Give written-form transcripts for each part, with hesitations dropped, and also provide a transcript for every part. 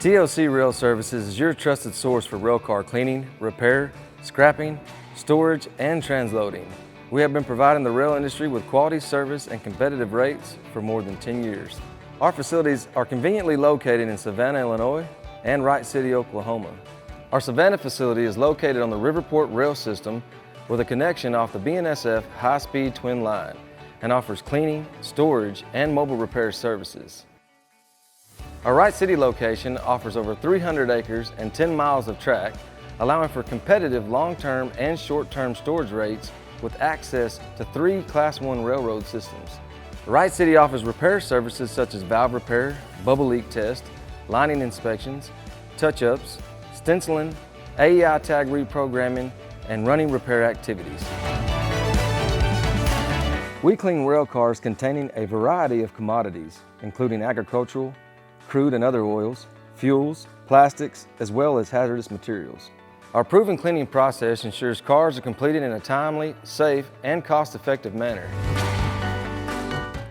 TLC Rail Services is your trusted source for railcar cleaning, repair, scrapping, storage, and transloading. We have been providing the rail industry with quality service and competitive rates for more than 10 years. Our facilities are conveniently located in Savanna, Illinois and Wright City, Oklahoma. Our Savanna facility is located on the Riverport Rail System with a connection off the BNSF high-speed twin line and offers cleaning, storage, and mobile repair services. Our Wright City location offers over 300 acres and 10 miles of track, allowing for competitive long-term and short-term storage rates with access to 3 Class I railroad systems. Wright City offers repair services such as valve repair, bubble leak test, lining inspections, touch-ups, stenciling, AEI tag reprogramming, and running repair activities. We clean rail cars containing a variety of commodities, including agricultural, crude and other oils, fuels, plastics, as well as hazardous materials. Our proven cleaning process ensures cars are completed in a timely, safe, and cost-effective manner.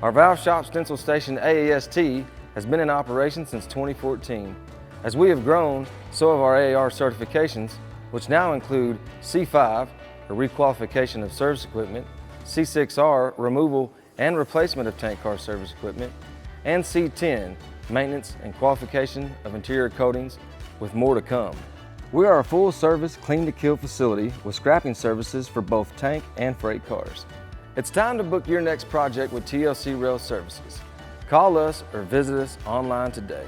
Our valve shop stencil station AAST has been in operation since 2014. As we have grown, so have our AAR certifications, which now include C5, a requalification of service equipment, C6R, removal and replacement of tank car service equipment, and C10, maintenance and qualification of interior coatings, with more to come. We are a full-service clean-to-kill facility with scrapping services for both tank and freight cars. It's time to book your next project with TLC Rail Services. Call us or visit us online today.